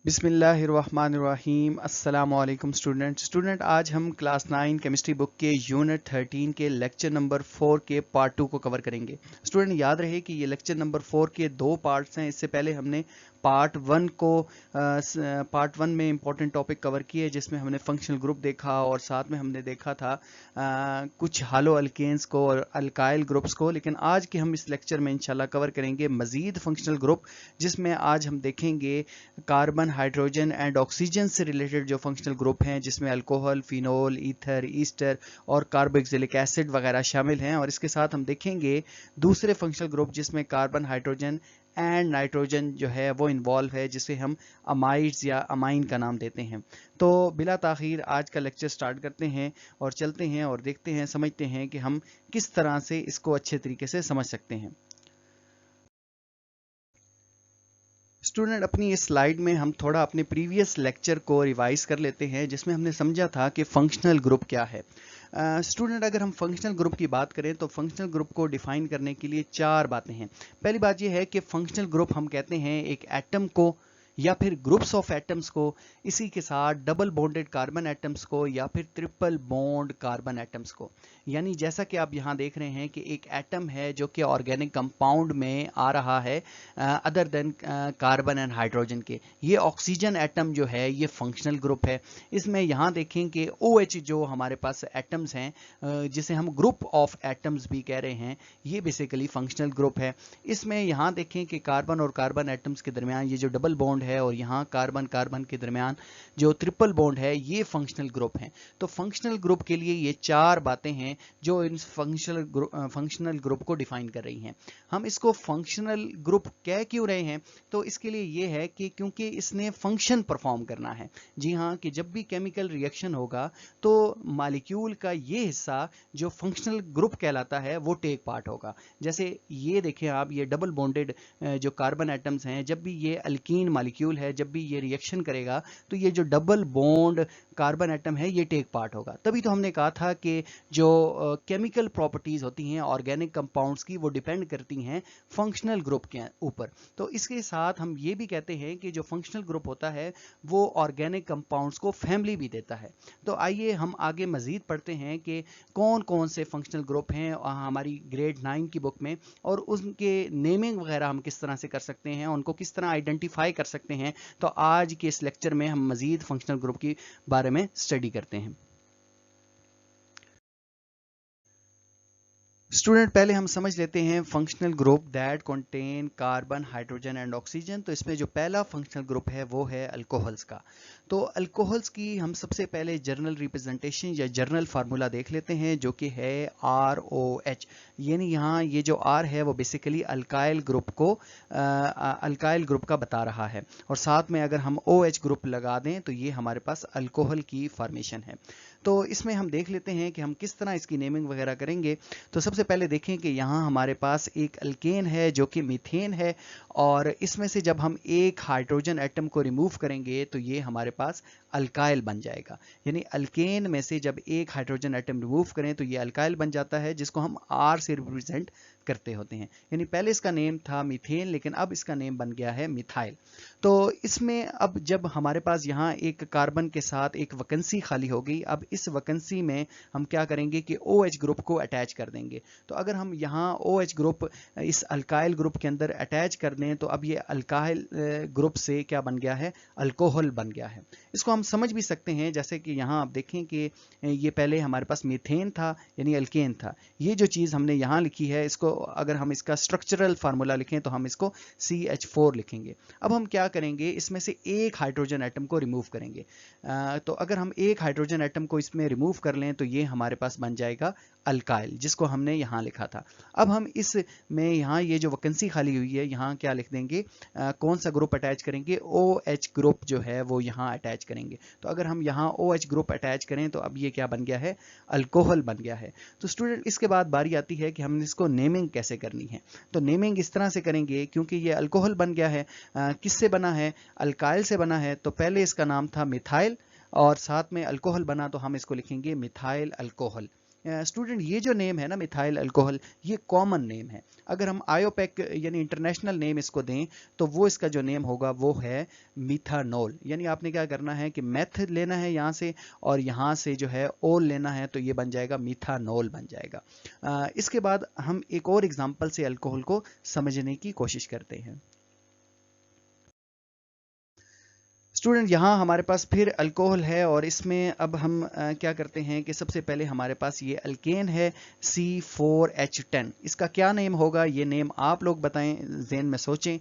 बिस्मिल्लाहिर्रहमानिर्रहीम। अस्सलाम वालेकुम स्टूडेंट आज हम क्लास 9 केमिस्ट्री बुक के यूनिट 13 के लेक्चर नंबर 4 के पार्ट 2 को कवर करेंगे। स्टूडेंट याद रहे कि ये लेक्चर नंबर 4 के दो पार्ट्स हैं। इससे पहले हमने पार्ट 1 में इंपॉर्टेंट टॉपिक कवर किए जिसमें हमने फंक्शनल ग्रुप देखा और साथ में हमने देखा था कुछ हालो अल्केन्स को और अल्काइल ग्रुप्स को। लेकिन आज के हम इस लेक्चर में इंशाल्लाह कवर करेंगे मज़ीद फंक्शनल ग्रुप, जिसमें आज हम देखेंगे कार्बन, हाइड्रोजन एंड ऑक्सीजन से रिलेटेड जो फंक्शनल ग्रुप हैं, जिसमें अल्कोहल, फिनोल, ईथर, ईस्टर और कार्बोक्सिलिक एसिड वगैरह शामिल हैं। और इसके साथ हम देखेंगे दूसरे फंक्शनल ग्रुप जिसमें कार्बन, हाइड्रोजन एंड नाइट्रोजन जो है वो इन्वॉल्व है, जिसे हम अमाइड्स या अमाइन का नाम देते हैं। तो बिला ताखीर आज का लेक्चर स्टार्ट करते हैं और चलते हैं और देखते हैं, समझते हैं कि हम किस तरह से इसको अच्छे तरीके से समझ सकते हैं। स्टूडेंट अपनी इस स्लाइड में हम थोड़ा अपने प्रीवियस लेक्चर को रिवाइज कर लेते हैं, जिसमें हमने समझा था कि फंक्शनल ग्रुप क्या है। स्टूडेंट अगर हम फंक्शनल ग्रुप की बात करें तो फंक्शनल ग्रुप को डिफाइन करने के लिए चार बातें हैं। पहली बात यह है कि फंक्शनल ग्रुप हम कहते हैं एक एटम को या फिर ग्रुप्स ऑफ एटम्स को, इसी के साथ डबल बॉन्डेड कार्बन एटम्स को या फिर ट्रिपल बॉन्ड कार्बन एटम्स को। यानी जैसा कि आप यहाँ देख रहे हैं कि एक एटम है जो कि ऑर्गेनिक कंपाउंड में आ रहा है other than carbon and hydrogen के। ये ऑक्सीजन एटम जो है ये फंक्शनल ग्रुप है। इसमें यहाँ देखें कि OH जो हमारे पास एटम्स हैं जिसे हम ग्रुप ऑफ एटम्स भी कह रहे हैं, ये बेसिकली फंक्शनल ग्रुप है। इसमें यहाँ देखें कि कार्बन और कार्बन एटम्स के दरमियान ये जो डबल बॉन्ड है और यहाँ कार्बन कार्बन के दरमियान जो ट्रिपल बॉन्ड है, ये फंक्शनल ग्रुप हैं। तो फंक्शनल ग्रुप के लिए ये चार बातें हैं जो इन फंक्शनल ग्रुप को डिफाइन कर रही हैं। हम इसको फंक्शनल ग्रुप कह क्यों रहे हैं? तो इसके लिए ये है कि क्योंकि इसने फंक्शन परफॉर्म करना है। जी हाँ, कि जब भी केमिकल रिएक्शन होगा तो मॉलिक्यूल का ये हिस्सा जो फंक्शनल ग्रुप कहलाता है वो टेक पार्ट होगा। जैसे ये देखें आप, ये डबल बॉन्डेड जो कार्बन एटम्स हैं, जब भी ये अल्कीन मॉलिक्यूल है, जब भी ये रिएक्शन करेगा तो ये जो डबल बॉन्ड कार्बन एटम है ये टेक पार्ट होगा। तभी तो हमने कहा था कि जो केमिकल प्रॉपर्टीज होती हैं ऑर्गेनिक कंपाउंड्स की, वो डिपेंड करती हैं फंक्शनल ग्रुप के ऊपर। तो इसके साथ हम ये भी कहते हैं कि जो फंक्शनल ग्रुप होता है वो ऑर्गेनिक कंपाउंड्स को फैमिली भी देता है। तो आइए हम आगे मजीद पढ़ते हैं कि कौन कौन से फंक्शनल ग्रुप हैं हमारी ग्रेड 9 की बुक में, और उनके नेमिंग वगैरह हम किस तरह से कर सकते हैं, उनको किस तरह आइडेंटिफाई कर सकते हैं। तो आज के इस लेक्चर में हम मजीद फंक्शनल ग्रुप के बारे में स्टडी करते हैं। स्टूडेंट पहले हम समझ लेते हैं functional group that contain carbon, hydrogen and oxygen. तो इसमें जो पहला फंक्शनल ग्रुप है वो है अल्कोहल्स का। तो अल्कोहल्स की हम सबसे पहले जर्नल रिप्रेजेंटेशन या जर्नल फार्मूला देख लेते हैं, जो कि है ROH। यानी यहाँ ये जो R है वो बेसिकली अल्काइल ग्रुप का बता रहा है, और साथ में अगर हम OH ग्रुप लगा दें तो ये हमारे पास अल्कोहल की फॉर्मेशन है। तो इसमें हम देख लेते हैं कि हम किस तरह इसकी नेमिंग वगैरह करेंगे। तो सबसे पहले देखें कि यहाँ हमारे पास एक अल्केन है जो कि मीथेन है, और इसमें से जब हम एक हाइड्रोजन एटम को रिमूव करेंगे तो ये हमारे पास अल्काइल बन जाएगा। यानी अल्केन में से जब एक हाइड्रोजन एटम रिमूव करें तो ये अल्काइल बन जाता है, जिसको हम R से रिप्रेजेंट करते होते हैं। यानी पहले इसका नेम था मीथेन, लेकिन अब इसका नेम बन गया है मिथाइल। तो इसमें अब जब हमारे पास यहाँ एक कार्बन के साथ एक वैकेंसी खाली हो गई, अब इस वैकेंसी में हम क्या करेंगे कि OH ग्रुप को अटैच कर देंगे। तो अगर हम यहाँ OH ग्रुप इस अल्काइल ग्रुप के अंदर अटैच कर दें तो अब ये अल्काइल ग्रुप से क्या बन गया है? अल्कोहल बन गया है। इसको हम समझ भी सकते हैं, जैसे कि यहाँ आप देखें कि ये पहले हमारे पास मीथेन था यानी अल्केन था। ये जो चीज़ हमने यहाँ लिखी है, इसको अगर हम इसका स्ट्रक्चरल फार्मूला लिखें तो हम इसको CH4 लिखेंगे। अब हम क्या करेंगे, इसमें से एक हाइड्रोजन एटम को रिमूव करेंगे। तो अगर हम एक हाइड्रोजन एटम को इसमें रिमूव कर लें तो ये हमारे पास बन जाएगा अल्काइल, जिसको हमने यहाँ लिखा था। अब हम इस में यहाँ ये जो वैकेंसी खाली हुई है यहाँ क्या लिख देंगे, कौन सा ग्रुप अटैच करेंगे? OH ग्रुप जो है वो यहाँ अटैच करेंगे। तो अगर हम यहाँ OH ग्रुप अटैच करें तो अब ये क्या बन गया है? अल्कोहल बन गया है। तो स्टूडेंट इसके बाद बारी आती है कि हम इसको नेमिंग कैसे करनी है। तो नेमिंग इस तरह से करेंगे, क्योंकि ये अल्कोहल बन गया है, किससे बना है? अल्काइल से बना है। तो पहले इसका नाम था मिथाइल और साथ में अल्कोहल बना, तो हम इसको लिखेंगे मिथाइल अल्कोहल। स्टूडेंट ये जो नेम है ना मिथाइल अल्कोहल, ये कॉमन नेम है। अगर हम आयोपेक यानी इंटरनेशनल नेम इसको दें तो वो इसका जो नेम होगा वो है मिथानोल। यानी आपने क्या करना है कि मेथ लेना है यहाँ से और यहाँ से जो है ओल लेना है, तो ये बन जाएगा मिथानोल बन जाएगा। इसके बाद हम एक और एग्जांपल से अल्कोहल को समझने की कोशिश करते हैं। स्टूडेंट यहाँ हमारे पास फिर अल्कोहल है और इसमें अब हम क्या करते हैं कि सबसे पहले हमारे पास ये अल्केन है C4H10। इसका क्या नेम होगा, ये नेम आप लोग बताएं, ज़हन में सोचें।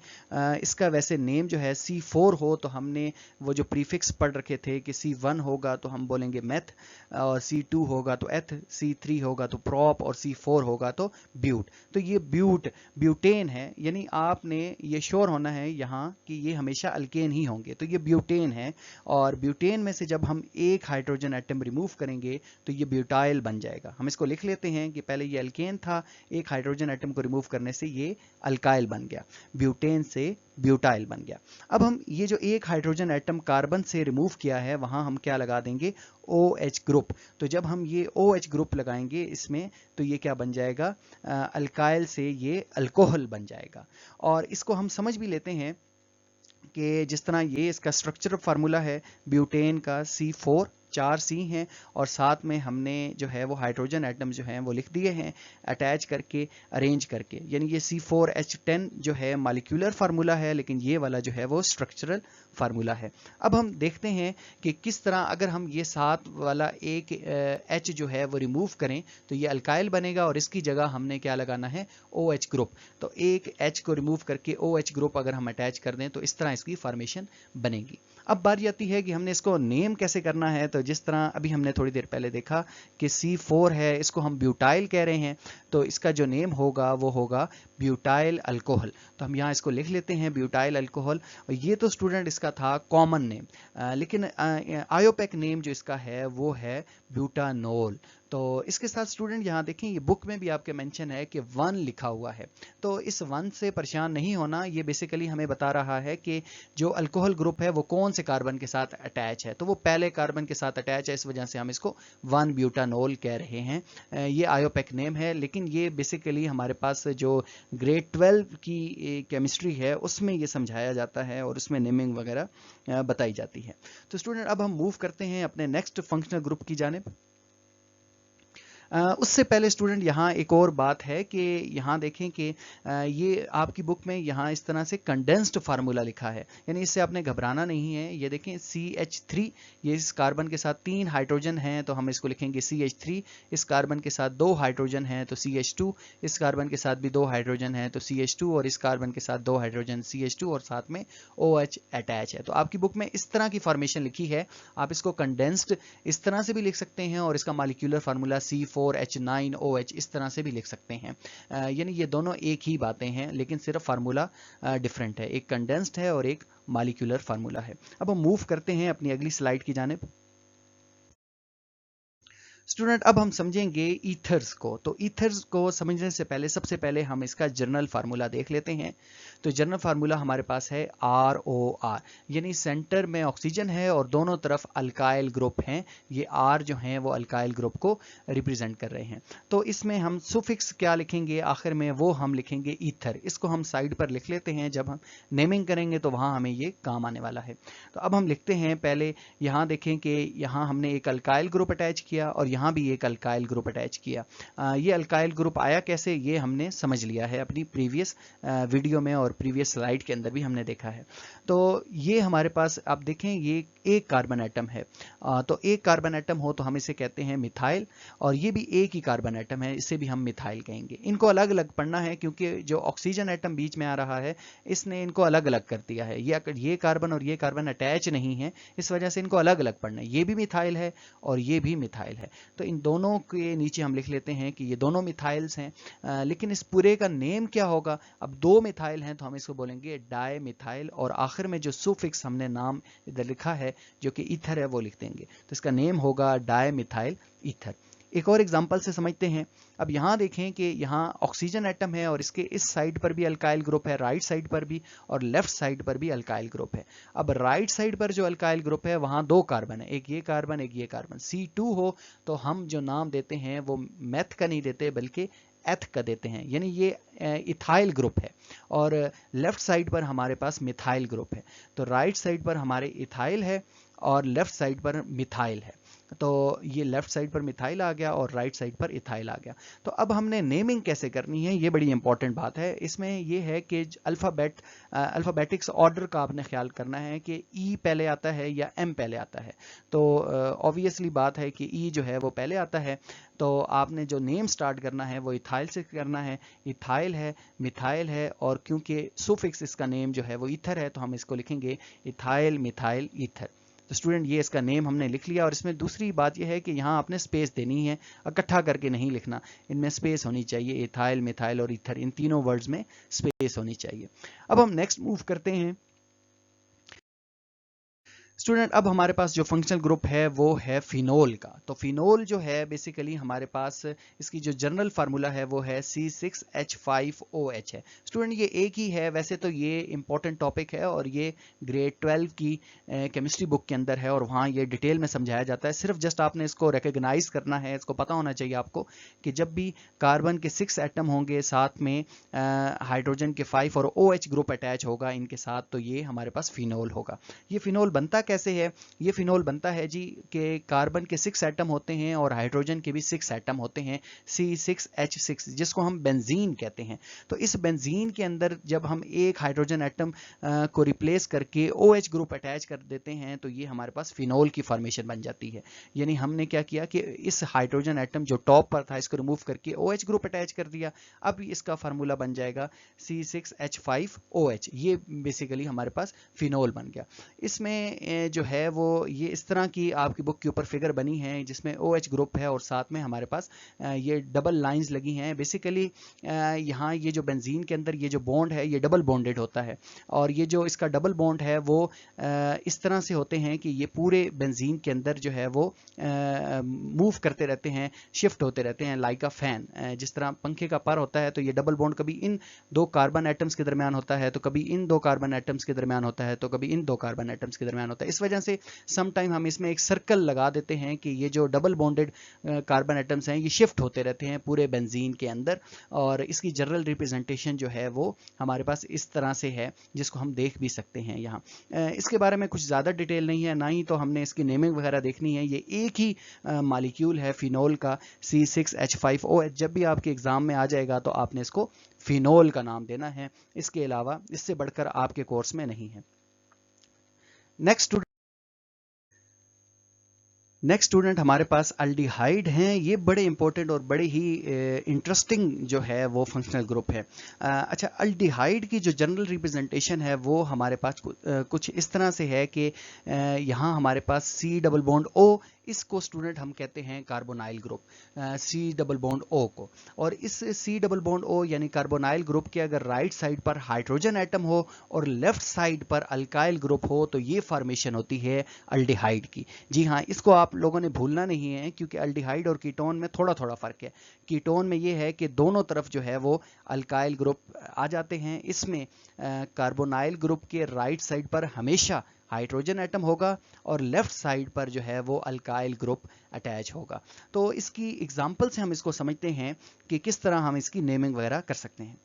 इसका वैसे नेम जो है C4 हो तो हमने वो जो प्रीफिक्स पढ़ रखे थे कि C1 होगा तो हम बोलेंगे मेथ, और C2 होगा तो एथ, C3 होगा तो प्रॉप और C4 होगा तो ब्यूट। तो ये ब्यूटेन है, यानी आपने ये श्योर होना है यहाँ कि ये हमेशा अल्केन ही होंगे। तो ये ब्यूटेन है और ब्यूटेन में से जब हम एक हाइड्रोजन एटम रिमूव करेंगे तो ये ब्यूटाइल बन जाएगा। हम इसको लिख लेते हैं कि पहले ये अल्केन था, एक हाइड्रोजन एटम को रिमूव करने से ये अल्काइल बन गया, ब्यूटेन से ब्यूटाइल बन गया। अब हम ये जो एक हाइड्रोजन एटम कार्बन से रिमूव किया है वहां हम क्या लगा देंगे, OH ग्रुप। तो जब हम ये OH ग्रुप लगाएंगे इसमें तो ये क्या बन जाएगा, अल्काइल से ये अल्कोहल बन जाएगा। और इसको हम समझ भी लेते हैं कि जिस तरह ये इसका स्ट्रक्चरल फार्मूला है ब्यूटेन का C4, 4 C हैं और साथ में हमने जो है वो हाइड्रोजन एटम जो हैं वो लिख दिए हैं अटैच करके, अरेंज करके। यानी ये C4H10 जो है मॉलिक्यूलर फार्मूला है, लेकिन ये वाला जो है वो स्ट्रक्चरल फार्मूला है। अब हम देखते हैं कि किस तरह अगर हम ये साथ वाला एक H जो है वो रिमूव करें तो ये अल्काइल बनेगा और इसकी जगह हमने क्या लगाना है, OH ग्रुप। तो एक H को रिमूव करके OH ग्रुप अगर हम अटैच कर दें तो इस तरह इसकी फॉर्मेशन बनेगी। अब बारी आती है कि हमने इसको नेम कैसे करना है। तो जिस तरह अभी हमने थोड़ी देर पहले देखा कि C4 है, इसको हम ब्यूटाइल कह रहे हैं, तो इसका जो नेम होगा वो होगा ब्यूटाइल अल्कोहल। तो हम यहाँ इसको लिख लेते हैं ब्यूटाइल अल्कोहल। और ये तो स्टूडेंट इसका था कॉमन नेम, लेकिन आयोपेक नेम जो इसका है वो है ब्यूटानोल। तो इसके साथ स्टूडेंट यहाँ देखें, ये बुक में भी आपके मेंशन है कि 1 लिखा हुआ है। तो इस 1 से परेशान नहीं होना, ये बेसिकली हमें बता रहा है कि जो अल्कोहल ग्रुप है वो कौन से कार्बन के साथ अटैच है। तो वो पहले कार्बन के साथ अटैच है, इस वजह से हम इसको 1 ब्यूटानोल कह रहे हैं। ये आयोपेक नेम है, लेकिन ये बेसिकली हमारे पास जो ग्रेड 12 की केमिस्ट्री है उसमें ये समझाया जाता है और उसमें नेमिंग वगैरह बताई जाती है। तो स्टूडेंट अब हम मूव करते हैं अपने नेक्स्ट फंक्शनल ग्रुप की जानिब। उससे पहले स्टूडेंट यहाँ एक और बात है कि यहाँ देखें कि ये आपकी बुक में यहाँ इस तरह से कंडेंस्ड फार्मूला लिखा है, यानी इससे आपने घबराना नहीं है। ये देखें CH3, ये इस कार्बन के साथ 3 हाइड्रोजन हैं तो हम इसको लिखेंगे CH3, इस कार्बन के साथ 2 हाइड्रोजन हैं तो CH2, इस कार्बन के साथ भी 2 हाइड्रोजन हैं तो CH2, और इस कार्बन के साथ 2 हाइड्रोजन CH2 और साथ में OH अटैच है। तो आपकी बुक में इस तरह की फॉर्मेशन लिखी है। आप इसको कंडेंस्ड इस तरह से भी लिख सकते हैं और इसका मॉलिक्यूलर फार्मूला C4H9OH इस तरह से भी लिख सकते हैं। यानी ये दोनों एक ही बातें हैं, लेकिन सिर्फ फार्मूला डिफरेंट है, एक कंडेंस्ड है और एक मॉलिक्यूलर फार्मूला है। अब हम मूव करते हैं अपनी अगली स्लाइड की जानिब। स्टूडेंट अब हम समझेंगे ईथर्स को। तो ईथर्स को समझने से पहले सबसे पहले हम इसका जनरल फार्मूला देख लेते हैं। तो जनरल फार्मूला हमारे पास है ROR, यानी सेंटर में ऑक्सीजन है और दोनों तरफ अल्काइल ग्रुप हैं। ये R जो हैं वो अल्काइल ग्रुप को रिप्रेजेंट कर रहे हैं। तो इसमें हम सुफिक्स क्या लिखेंगे आखिर में, वो हम लिखेंगे ईथर। इसको हम साइड पर लिख लेते हैं, जब हम नेमिंग करेंगे तो वहां हमें ये काम आने वाला है। तो अब हम लिखते हैं, पहले यहाँ देखें कि यहाँ हमने एक अल्काइल ग्रुप अटैच किया और यहाँ भी एक अल्काइल ग्रुप अटैच किया। ये अल्काइल ग्रुप आया कैसे, ये हमने समझ लिया है अपनी प्रीवियस वीडियो में और प्रीवियस स्लाइड के अंदर भी हमने देखा है। तो ये हमारे पास आप देखें ये एक कार्बन एटम है। तो एक कार्बन एटम हो तो हम इसे कहते हैं मिथाइल, और ये भी एक ही कार्बन एटम है, इसे भी हम मिथाइल कहेंगे। इनको अलग अलग पढ़ना है क्योंकि जो ऑक्सीजन एटम बीच में आ रहा है इसने इनको अलग अलग कर दिया है। ये कार्बन और ये कार्बन अटैच नहीं है, इस वजह से इनको अलग अलग पढ़ना है। ये भी मिथाइल है और ये भी मिथाइल है। तो इन दोनों के नीचे हम लिख लेते हैं कि ये दोनों मिथाइल्स हैं। लेकिन इस पूरे का नेम क्या होगा, अब 2 मिथाइल हैं तो हम इसको बोलेंगे डाई मिथाइल, और आखिर में जो सुफिक्स हमने नाम इधर लिखा है जो कि ईथर है वो लिख देंगे। तो इसका नेम होगा डाई मिथाइल ईथर। एक और एग्जांपल से समझते हैं। अब यहाँ देखें कि यहाँ ऑक्सीजन एटम है और इसके इस साइड पर भी अल्काइल ग्रुप है, राइट साइड पर भी, और लेफ्ट साइड पर भी अल्काइल ग्रुप है। अब राइट साइड पर जो अल्काइल ग्रुप है वहाँ 2 कार्बन है, एक ये कार्बन एक ये कार्बन। C2 हो तो हम जो नाम देते हैं वो मेथ का नहीं देते बल्कि एथ का देते हैं, यानी ये इथाइल ग्रुप है। और लेफ्ट साइड पर हमारे पास मिथाइल ग्रुप है। तो राइट साइड पर हमारे इथाइल है और लेफ्ट साइड पर मिथाइल है। तो ये लेफ्ट साइड पर मिथाइल आ गया और राइट साइड पर इथाइल आ गया। तो अब हमने नेमिंग कैसे करनी है, ये बड़ी इंपॉर्टेंट बात है। इसमें ये है कि अल्फ़ाबेटिक्स ऑर्डर का आपने ख्याल करना है कि ई पहले आता है या एम पहले आता है। तो ऑब्वियसली बात है कि ई जो है वो पहले आता है, तो आपने जो नेम स्टार्ट करना है वो इथाइल से करना है। इथाइल है, मिथाइल है, और क्योंकि सुफिक्स इसका नेम जो है वो ईथर है तो हम इसको लिखेंगे इथाइल मिथाइल ईथर। तो स्टूडेंट ये इसका नेम हमने लिख लिया। और इसमें दूसरी बात यह है कि यहाँ आपने स्पेस देनी है, इकट्ठा करके नहीं लिखना, इनमें स्पेस होनी चाहिए। इथाइल मिथाइल और ईथर, इन तीनों वर्ड्स में स्पेस होनी चाहिए। अब हम नेक्स्ट मूव करते हैं। स्टूडेंट अब हमारे पास जो फंक्शनल ग्रुप है वो है फिनोल का। तो फिनोल जो है बेसिकली हमारे पास इसकी जो जनरल फार्मूला है वो है C6H5OH है। स्टूडेंट ये एक ही है, वैसे तो ये इंपॉर्टेंट टॉपिक है और ये ग्रेड 12 की केमिस्ट्री बुक के अंदर है और वहाँ ये डिटेल में समझाया जाता है। सिर्फ जस्ट आपने इसको रिकग्नाइज करना है, इसको पता होना चाहिए आपको कि जब भी कार्बन के 6 एटम होंगे साथ में हाइड्रोजन के 5 और OH ग्रुप अटैच होगा इनके साथ, तो ये हमारे पास फिनोल होगा। ये फिनोल बनता कैसे है? ये फिनोल बनता है जी कि कार्बन के 6 एटम होते हैं और हाइड्रोजन के भी 6 एटम होते हैं, C6H6, जिसको हम बेंजीन कहते हैं। तो इस बेंजीन के अंदर जब हम एक हाइड्रोजन एटम को रिप्लेस करके OH ग्रुप अटैच कर देते हैं तो ये हमारे पास फिनोल की फॉर्मेशन बन जाती है। यानी हमने क्या किया कि इस हाइड्रोजन एटम जो टॉप पर था इसको रिमूव करके OH ग्रुप अटैच कर दिया। अब इसका फार्मूला बन जाएगा C6H5OH। ये बेसिकली हमारे पास फिनोल बन गया। इसमें जो है वो ये इस तरह की आपकी बुक के ऊपर फिगर बनी है जिसमें OH ग्रुप है और साथ में हमारे पास ये डबल लाइंस लगी हैं। बेसिकली यहाँ ये जो बेंजीन के अंदर ये जो बॉन्ड है ये डबल बॉन्डेड होता है और ये जो इसका डबल बॉन्ड है वो इस तरह से होते हैं कि ये पूरे बेंजीन के अंदर जो है वो मूव करते रहते हैं, शिफ्ट होते रहते हैं लाइक अ फैन। जिस तरह पंखे का पर होता है तो ये डबल बॉन्ड कभी इन 2 कार्बन एटम्स के दरमियान होता है तो कभी इन 2 कार्बन एटम्स के दरमियान होता है तो कभी इन 2 कार्बन एटम्स के दरमियान होता है। इस वजह से सम टाइम हम इसमें एक सर्कल लगा देते हैं कि ये जो डबल बॉन्डेड कार्बन एटम्स हैं ये शिफ्ट होते रहते हैं पूरे बेंजीन के अंदर। और इसकी जनरल रिप्रेजेंटेशन जो है वो हमारे पास इस तरह से है जिसको हम देख भी सकते हैं यहाँ। इसके बारे में कुछ ज़्यादा डिटेल नहीं है, ना ही तो हमने इसकी नेमिंग वगैरह देखनी है। ये एक ही मॉलिक्यूल है फिनोल का, C6H5OH। जब भी आपके एग्जाम में आ जाएगा तो आपने इसको फिनोल का नाम देना है, इसके अलावा इससे बढ़कर आपके कोर्स में नहीं है। नेक्स्ट स्टूडेंट हमारे पास अल्डिहाइड हैं। ये बड़े इंपॉर्टेंट और बड़े ही इंटरेस्टिंग जो है वो फंक्शनल ग्रुप है। अच्छा, अल्डिहाइड की जो जनरल रिप्रेजेंटेशन है वो हमारे पास कुछ इस तरह से है कि यहाँ हमारे पास C डबल बॉन्ड O, इसको स्टूडेंट हम कहते हैं carbonyl group, C double bond O को। और इस C डबल बॉन्ड O यानी कार्बोनाइल ग्रुप के अगर राइट साइड पर हाइड्रोजन एटम हो और लेफ्ट साइड पर अल्काइल ग्रुप हो तो ये फॉर्मेशन होती है अल्डिहाइड की। जी हाँ, इसको आप लोगों ने भूलना नहीं है क्योंकि अल्डिहाइड और कीटोन में थोड़ा थोड़ा फर्क है। कीटोन में ये है कि दोनों तरफ जो है वो अल्काइल ग्रुप आ जाते हैं। इसमें कार्बोनाइल ग्रुप के राइट साइड पर हमेशा हाइड्रोजन एटम होगा और लेफ्ट साइड पर जो है वो अल्काइल ग्रुप अटैच होगा। तो इसकी एग्जांपल से हम इसको समझते हैं कि किस तरह हम इसकी नेमिंग वगैरह कर सकते हैं।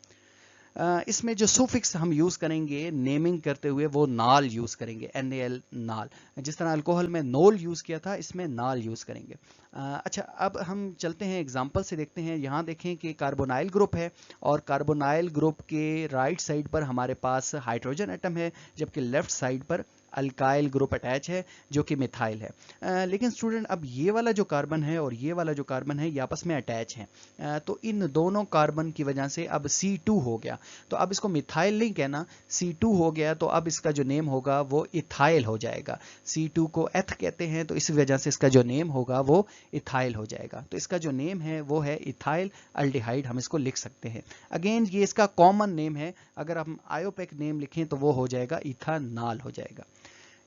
इसमें जो सुफिक्स हम यूज़ करेंगे नेमिंग करते हुए वो नाल यूज़ करेंगे, NaL नाल। जिस तरह अल्कोहल में नोल यूज़ किया था इसमें नाल यूज़ करेंगे। अच्छा, अब हम चलते हैं एग्जांपल से देखते हैं। यहाँ देखें कि कार्बोनाइल ग्रुप है और कार्बोनाइल ग्रुप के राइट साइड पर हमारे पास हाइड्रोजन एटम है जबकि लेफ्ट साइड पर अल्काइल ग्रुप अटैच है जो कि मिथाइल है। लेकिन स्टूडेंट अब ये वाला जो कार्बन है और ये वाला जो कार्बन है ये आपस में अटैच हैं। तो इन दोनों कार्बन की वजह से अब C2 हो गया। तो अब इसको मिथाइल नहीं कहना, C2 हो गया तो अब इसका जो नेम होगा वो इथाइल हो जाएगा। C2 को एथ कहते हैं तो इस वजह से इसका जो नेम होगा वो इथाइल हो जाएगा। तो इसका जो नेम है वो है इथाइल अल्डिहाइड, हम इसको लिख सकते हैं। अगेन ये इसका कॉमन नेम है, अगर हम आयोपेक नेम लिखें तो वो हो जाएगा इथानॉल हो जाएगा।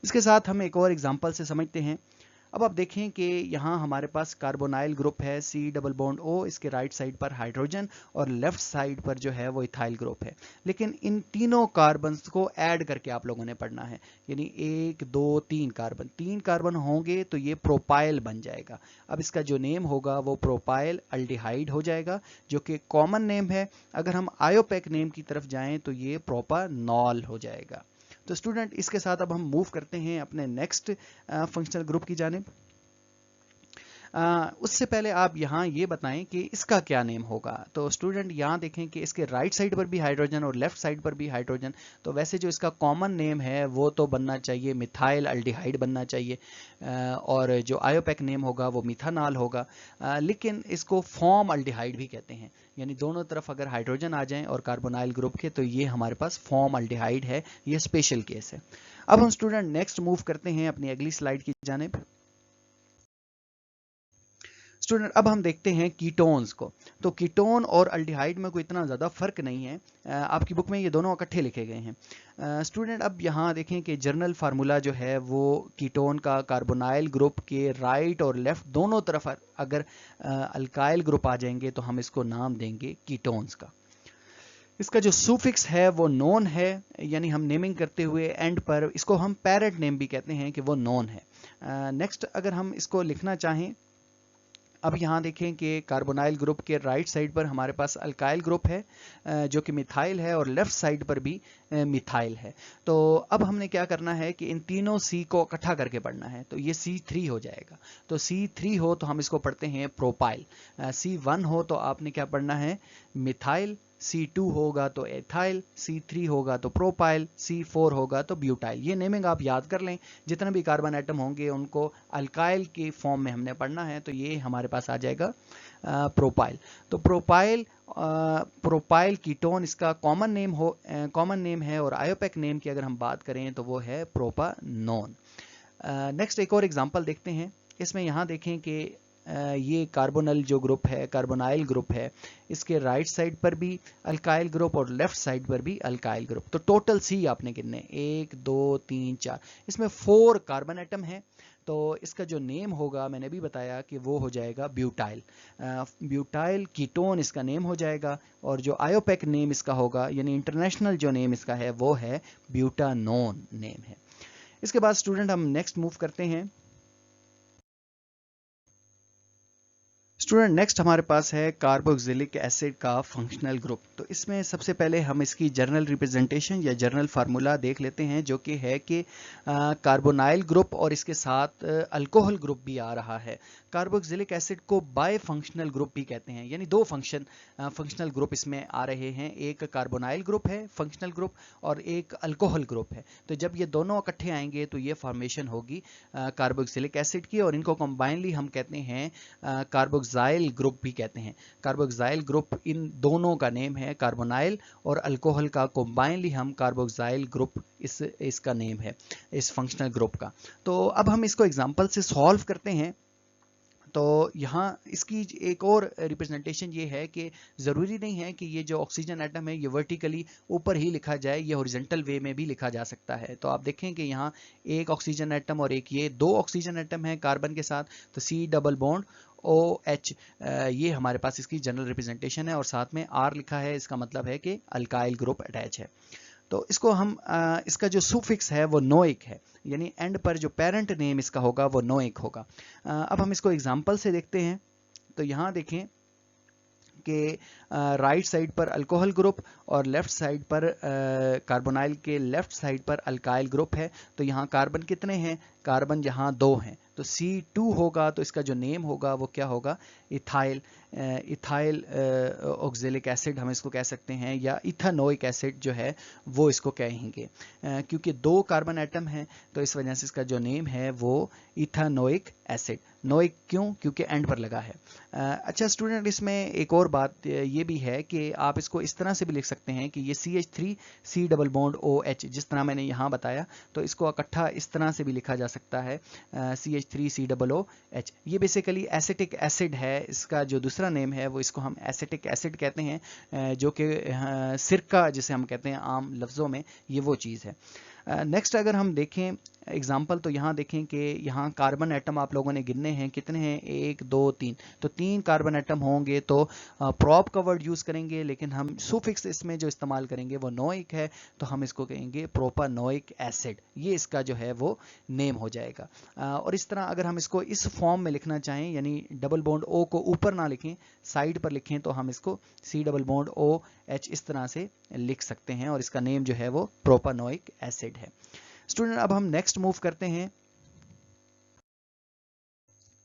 इसके साथ हम एक और एग्जांपल से समझते हैं। अब आप देखें कि यहाँ हमारे पास कार्बोनाइल ग्रुप है, C डबल बॉन्ड O, इसके राइट साइड पर हाइड्रोजन और लेफ्ट साइड पर जो है वो इथाइल ग्रुप है। लेकिन इन तीनों कार्बन्स को ऐड करके आप लोगों ने पढ़ना है, यानी 1 2 3 कार्बन, 3 कार्बन होंगे तो ये प्रोपाइल बन जाएगा। अब इसका जो नेम होगा वो प्रोपाइल अल्डिहाइड हो जाएगा, जो कि कॉमन नेम है। अगर हम आयोपेक नेम की तरफ जाएं तो ये प्रोपानॉल हो जाएगा। तो स्टूडेंट, इसके साथ अब हम मूव करते हैं अपने नेक्स्ट फंक्शनल ग्रुप की जानिब। उससे पहले आप यहाँ ये बताएं कि इसका क्या नेम होगा। तो स्टूडेंट, यहाँ देखें कि इसके राइट साइड पर भी हाइड्रोजन और लेफ्ट साइड पर भी हाइड्रोजन, तो वैसे जो इसका कॉमन नेम है वो तो बनना चाहिए मिथाइल अल्डिहाइड बनना चाहिए, और जो आयोपेक नेम होगा वो मिथानॉल होगा। लेकिन इसको फॉर्म अल्डिहाइड भी कहते हैं, यानी दोनों तरफ अगर हाइड्रोजन आ जाएं और कार्बोनाइल ग्रुप के, तो ये हमारे पास फॉर्म अल्डिहाइड है, ये स्पेशल केस है। अब हम स्टूडेंट नेक्स्ट मूव करते हैं अपनी अगली स्लाइड की जानिब। स्टूडेंट, अब हम देखते हैं कीटोन्स को। तो कीटोन और अल्डिहाइड में कोई इतना ज़्यादा फर्क नहीं है, आपकी बुक में ये दोनों इकट्ठे लिखे गए हैं। स्टूडेंट, अब यहाँ देखें कि जर्नल फार्मूला जो है वो कीटोन का कार्बोनाइल ग्रुप के राइट और लेफ्ट दोनों तरफ अगर अल्काइल ग्रुप आ जाएंगे तो हम इसको नाम देंगे कीटोन्स का। इसका जो सुफिक्स है वो नॉन है, यानी हम नेमिंग करते हुए एंड पर इसको हम पैरेंट नेम भी कहते हैं कि वो नॉन है। नेक्स्ट अगर हम इसको लिखना चाहें, अब यहाँ देखें कि कार्बोनाइल ग्रुप के राइट साइड पर हमारे पास अल्काइल ग्रुप है जो कि मिथाइल है, और लेफ्ट साइड पर भी मिथाइल है। तो अब हमने क्या करना है कि इन तीनों C को इकट्ठा करके पढ़ना है, तो ये C3 हो जाएगा। तो C3 हो तो हम इसको पढ़ते हैं प्रोपाइल, C1 हो तो आपने क्या पढ़ना है मिथाइल, C2 होगा तो एथाइल, C3 होगा तो प्रोपाइल, C4 होगा तो ब्यूटाइल। ये नेमिंग आप याद कर लें, जितने भी कार्बन एटम होंगे उनको अल्काइल के फॉर्म में हमने पढ़ना है, तो ये हमारे पास आ जाएगा प्रोपाइल। तो प्रोपाइल कीटोन इसका कॉमन नेम है, और आयोपेक नेम की अगर हम बात करें तो वो है प्रोपानोन। नेक्स्ट एक और एग्जांपल देखते हैं। इसमें यहाँ देखें कि ये कार्बोनल जो ग्रुप है, कार्बोनाइल ग्रुप है, इसके राइट साइड पर भी अल्काइल ग्रुप और लेफ्ट साइड पर भी अल्काइल ग्रुप। तो टोटल C आपने कितने, 1 2 3 4, इसमें 4 कार्बन एटम है। तो इसका जो नेम होगा मैंने भी बताया कि वो हो जाएगा ब्यूटाइल। ब्यूटाइल कीटोन इसका नेम हो जाएगा, और जो आयोपेक नेम इसका होगा, यानी इंटरनेशनल जो नेम इसका है वो है ब्यूटानोन नेम है। इसके बाद स्टूडेंट हम नेक्स्ट मूव करते हैं। स्टूडेंट, नेक्स्ट हमारे पास है कार्बोक्सिलिक एसिड का फंक्शनल ग्रुप। तो इसमें सबसे पहले हम इसकी जर्नल रिप्रेजेंटेशन या जर्नल फार्मूला देख लेते हैं, जो कि है कि कार्बोनाइल ग्रुप और इसके साथ अल्कोहल ग्रुप भी आ रहा है। कार्बोक्सिलिक एसिड को बाय फंक्शनल ग्रुप भी कहते हैं, यानी दो फंक्शनल ग्रुप इसमें आ रहे हैं। एक कार्बोनाइल ग्रुप है फंक्शनल ग्रुप, और एक अल्कोहल ग्रुप है। तो जब ये दोनों इकट्ठे आएंगे तो ये फॉर्मेशन होगी कार्बोक्सिलिक एसिड की, और इनको कंबाइनली हम कहते हैं कार्बोक्साइल ग्रुप भी कहते हैं। कार्बोक्साइल ग्रुप इन दोनों का नेम है, कार्बोनाइल और अल्कोहल का कंबाइनली हम कार्बोक्साइल ग्रुप इसका नेम है इस फंक्शनल ग्रुप का। तो अब हम इसको एग्जांपल से सॉल्व करते हैं। तो यहाँ इसकी एक और रिप्रेजेंटेशन ये है कि ज़रूरी नहीं है कि ये जो ऑक्सीजन एटम है ये वर्टिकली ऊपर ही लिखा जाए, ये हॉरिजॉन्टल वे में भी लिखा जा सकता है। तो आप देखें कि यहाँ एक ऑक्सीजन एटम और एक ये दो ऑक्सीजन एटम है कार्बन के साथ, तो C डबल बॉन्ड OH, ये हमारे पास इसकी जनरल रिप्रेजेंटेशन है, और साथ में R लिखा है, इसका मतलब है कि अल्काइल ग्रुप अटैच है। तो इसको हम इसका जो सुफिक्स है वो नोइक है, यानी एंड पर जो पेरेंट नेम इसका होगा वो नोइक होगा। अब हम इसको एग्जांपल से देखते हैं। तो यहाँ देखें कि राइट साइड पर अल्कोहल ग्रुप और लेफ्ट साइड पर कार्बोनाइल के लेफ्ट साइड पर अल्काइल ग्रुप है। तो यहाँ कार्बन कितने हैं, कार्बन यहाँ 2 हैं, तो C2 होगा, तो इसका जो नेम होगा वो क्या होगा, इथाइल ऑक्जेलिक एसिड हम इसको कह सकते हैं, या इथानोइक एसिड जो है वो इसको कहेंगे, क्योंकि 2 कार्बन एटम हैं, तो इस वजह से इसका जो नेम है वो इथानोइक एसिड। नोइक क्यों, क्योंकि एंड पर लगा है। अच्छा स्टूडेंट, इसमें एक और बात ये भी है कि आप इसको इस तरह से भी लिख सकते हैं कि ये CH3 C double bond OH, जिस तरह मैंने यहाँ बताया, तो इसको इकट्ठा इस तरह से भी लिखा जा सकता है, CH3 C डबल OH। ये बेसिकली एसिटिक एसिड है, इसका जो दूसरा नेम है वो इसको हम एसिटिक एसिड कहते हैं, जो कि सिरका जिसे हम कहते हैं आम लफ्ज़ों में, ये वो चीज़ है। नेक्स्ट अगर हम देखें एग्जाम्पल, तो यहाँ देखें कि यहाँ कार्बन एटम आप लोगों ने गिनने हैं, कितने हैं, 1 2 3, तो 3 कार्बन एटम होंगे, तो प्रॉप का वर्ड यूज़ करेंगे, लेकिन हम सुफिक्स इसमें जो इस्तेमाल करेंगे वो नोइक है, तो हम इसको कहेंगे प्रोपानोइक एसिड, ये इसका जो है वो नेम हो जाएगा। और इस तरह अगर हम इसको इस फॉर्म में लिखना चाहें, यानी डबल बॉन्ड ओ को ऊपर ना लिखें, साइड पर लिखें, तो हम इसको C double bond O H इस तरह से लिख सकते हैं, और इसका नेम जो है वो प्रोपानोइक एसिड है। स्टूडेंट अब हम नेक्स्ट मूव करते हैं।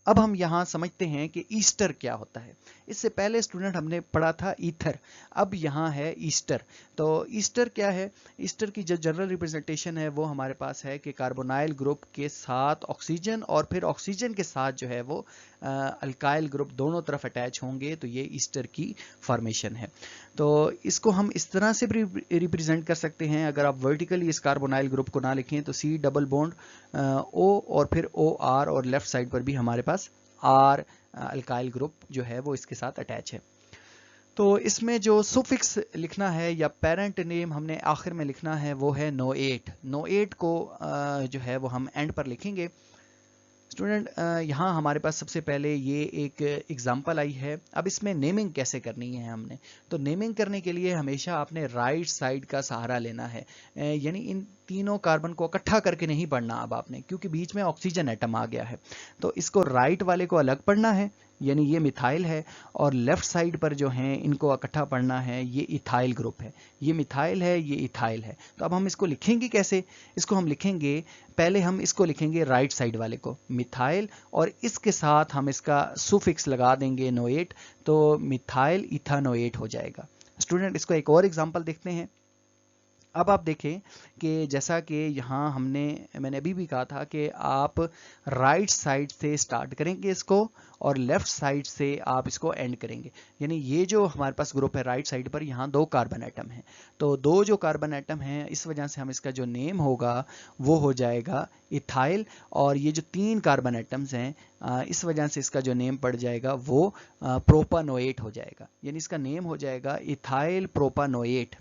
अब हम यहां समझते हैं कि ईस्टर क्या होता है। इससे पहले स्टूडेंट हमने पढ़ा था ईथर, अब यहां है ईस्टर। तो ईस्टर क्या है? ईस्टर की जो जनरल रिप्रेजेंटेशन है वो हमारे पास है कि कार्बोनाइल ग्रुप के साथ ऑक्सीजन और फिर ऑक्सीजन के साथ जो है वो अल्काइल ग्रुप दोनों तरफ अटैच होंगे, तो ये ईस्टर की फॉर्मेशन है। तो इसको हम इस तरह से भी रिप्रेजेंट कर सकते हैं, अगर आप वर्टिकली इस कार्बोनाइल ग्रुप को ना लिखें तो सी डबल बॉन्ड ओ और फिर ओ आर, और लेफ्ट साइड पर भी हमारे पास आर अल्काइल ग्रुप जो है वो इसके साथ अटैच है। तो इसमें जो सुफिक्स लिखना है या पेरेंट नेम हमने आखिर में लिखना है वो है नोएट। नोएट को जो है वो हम एंड पर लिखेंगे। स्टूडेंट यहाँ हमारे पास सबसे पहले ये एक एग्जांपल आई है। अब इसमें नेमिंग कैसे करनी है हमने, तो नेमिंग करने के लिए हमेशा आपने राइट साइड का सहारा लेना है, यानी इन तीनों कार्बन को इकट्ठा करके नहीं पढ़ना अब आपने, क्योंकि बीच में ऑक्सीजन एटम आ गया है। तो इसको राइट वाले को अलग पढ़ना है, यानी ये मिथाइल है, और लेफ्ट साइड पर जो हैं इनको इकट्ठा पढ़ना है, ये इथाइल ग्रुप है, ये मिथाइल है, ये इथाइल है। तो अब हम इसको लिखेंगे कैसे? इसको हम लिखेंगे, पहले हम इसको लिखेंगे राइट साइड वाले को मिथाइल, और इसके साथ हम इसका सुफिक्स लगा देंगे नोएट, तो मिथाइल इथानोएट हो जाएगा। स्टूडेंट इसको एक और एग्जांपल देखते हैं। अब आप देखें कि जैसा कि यहाँ मैंने अभी भी कहा था कि आप राइट साइड से स्टार्ट करेंगे इसको, और लेफ्ट साइड से आप इसको एंड करेंगे। यानी ये जो हमारे पास ग्रुप है राइट साइड पर, यहाँ 2 कार्बन एटम हैं, तो 2 जो कार्बन एटम हैं, इस वजह से हम इसका जो नेम होगा वो हो जाएगा इथाइल, और ये जो 3 कार्बन एटम्स हैं इस वजह से इसका जो नेम पड़ जाएगा वो प्रोपानोएट हो जाएगा, यानी इसका नेम हो जाएगा इथाइल प्रोपानोएट।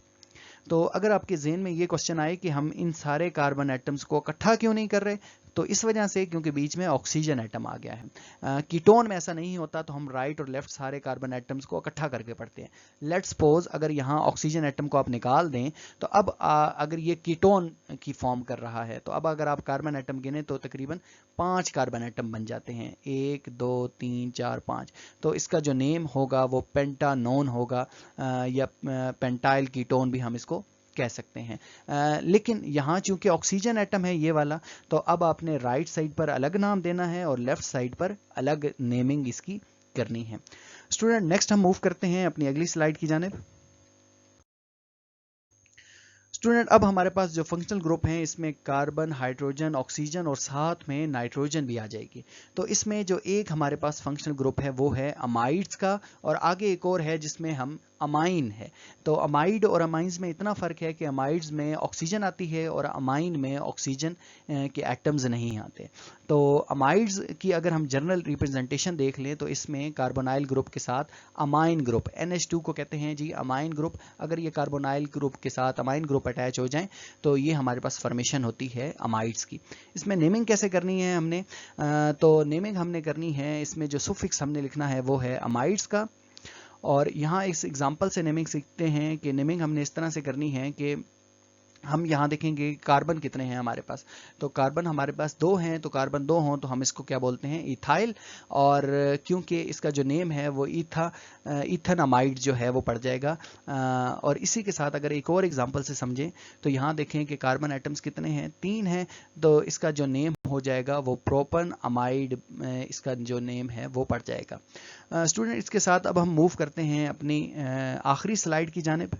तो अगर आपके ज़हन में ये क्वेश्चन आए कि हम इन सारे कार्बन एटम्स को इकट्ठा क्यों नहीं कर रहे, तो इस वजह से क्योंकि बीच में ऑक्सीजन एटम आ गया है। कीटोन में ऐसा नहीं होता, तो हम राइट और लेफ्ट सारे कार्बन एटम्स को इकट्ठा करके पढ़ते हैं। लेट्स सपोज अगर यहाँ ऑक्सीजन एटम को आप निकाल दें, तो अब अगर ये कीटोन की फॉर्म कर रहा है, तो अब अगर आप कार्बन एटम गिने तो तकरीबन 5 कार्बन एटम बन जाते हैं, 1 2 3 4 5। तो इसका जो नेम होगा वो पेंटानोन होगा, या पेंटाइल कीटोन भी हम इसको कह सकते हैं। लेकिन यहाँ चूंकि ऑक्सीजन एटम है ये वाला, तो अब आपने राइट साइड पर अलग नाम देना है और लेफ्ट साइड पर अलग नेमिंग इसकी करनी है। स्टूडेंट नेक्स्ट हम मूव करते हैं अपनी अगली स्लाइड की जानिब। स्टूडेंट अब हमारे पास जो फंक्शनल ग्रुप हैं इसमें कार्बन, हाइड्रोजन, ऑक्सीजन और साथ में नाइट्रोजन भी आ जाएगी। तो इसमें जो एक हमारे पास फंक्शनल ग्रुप है वो है अमाइड्स का, और आगे एक और है जिसमें हम अमाइन है। तो अमाइड और अमाइंस में इतना फ़र्क है कि अमाइड्स में ऑक्सीजन आती है और अमाइन में ऑक्सीजन के एटम्स नहीं आते। तो अमाइड्स की अगर हम जनरल रिप्रेजेंटेशन देख लें, तो इसमें कार्बोनाइल ग्रुप के साथ अमाइन ग्रुप, NH2 को कहते हैं जी अमाइन ग्रुप। अगर ये कार्बोनाइल ग्रुप के साथ अमाइन ग्रुप अटैच हो जाएं तो ये हमारे पास फॉर्मेशन होती है अमाइड्स की। इसमें नेमिंग कैसे करनी है हमने, तो नेमिंग हमने करनी है, इसमें जो सुफिक्स हमने लिखना है वो है अमाइड्स का। और यहाँ इस एग्जांपल से नेमिंग सीखते हैं कि नेमिंग हमने इस तरह से करनी है कि हम यहाँ देखेंगे कार्बन कितने हैं हमारे पास, तो कार्बन हमारे पास 2 हैं, तो कार्बन 2 हों तो हम इसको क्या बोलते हैं, इथाइल। और क्योंकि इसका जो नेम है वो इथेनामाइड जो है वो पड़ जाएगा। और इसी के साथ अगर एक और एग्जांपल से समझें, तो यहाँ देखें कि कार्बन एटम्स कितने हैं, 3 हैं, तो इसका जो नेम हो जाएगा वो प्रोपन अमाइड, इसका जो नेम है वो पड़ जाएगा। स्टूडेंट इसके साथ अब हम मूव करते हैं अपनी आखिरी स्लाइड की जानिब।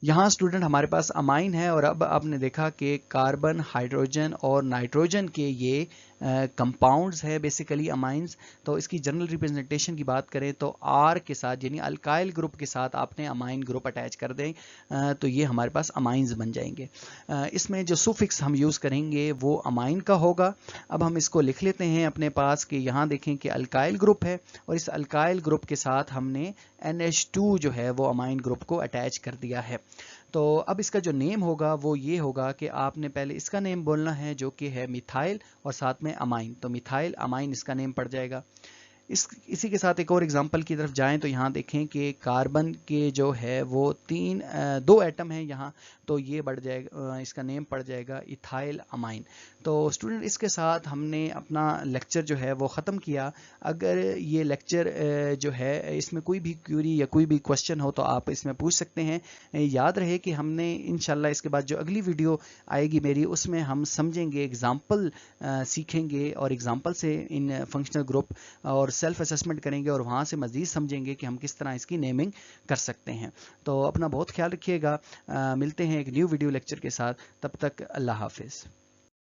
यहाँ स्टूडेंट हमारे पास अमाइन है, और अब आपने देखा कि कार्बन, हाइड्रोजन और नाइट्रोजन के ये कंपाउंड्स है बेसिकली अमाइंस। तो इसकी जनरल रिप्रेजेंटेशन की बात करें तो आर के साथ यानी अल्काइल ग्रुप के साथ आपने अमाइन ग्रुप अटैच कर दें, तो ये हमारे पास अमाइंस बन जाएंगे। इसमें जो सुफिक्स हम यूज़ करेंगे वो अमाइन का होगा। अब हम इसको लिख लेते हैं अपने पास कि यहाँ देखें कि अल्काइल ग्रुप है, और इस अल्काइल ग्रुप के साथ हमने NH2 जो है वो अमाइन ग्रुप को अटैच कर दिया है। تو اب اس کا جو نیم ہوگا وہ یہ ہوگا کہ آپ نے پہلے اس کا نیم بولنا ہے جو کہ ہے میتھائل اور ساتھ میں امائن، تو میتھائل امائن اس کا نیم پڑ جائے گا۔ اسی کے ساتھ ایک اور ایگزامپل کی طرف جائیں تو یہاں دیکھیں کہ کاربن کے جو ہے وہ دو ایٹم ہیں یہاں، تو یہ بڑھ جائے گا، اس کا نیم پڑ جائے گا ایتھائل امائن۔ تو اسٹوڈنٹ اس کے ساتھ ہم نے اپنا لیکچر جو ہے وہ ختم کیا۔ اگر یہ لیکچر جو ہے اس میں کوئی بھی کیوری یا کوئی بھی کوشچن ہو تو آپ اس میں پوچھ سکتے ہیں۔ یاد رہے کہ ہم نے انشاءاللہ اس کے بعد جو اگلی ویڈیو آئے گی میری، اس میں ہم سمجھیں گے، ایگزامپل سیکھیں گے اور ایگزامپل سے ان فنکشنل گروپ اور سیلف اسسمنٹ کریں گے اور وہاں سے مزید سمجھیں گے کہ ہم کس طرح اس کی نیمنگ کر سکتے ہیں۔ تو اپنا بہت خیال رکھیے گا، ملتے ہیں ایک نیو ویڈیو لیکچر کے ساتھ، تب تک اللہ حافظ۔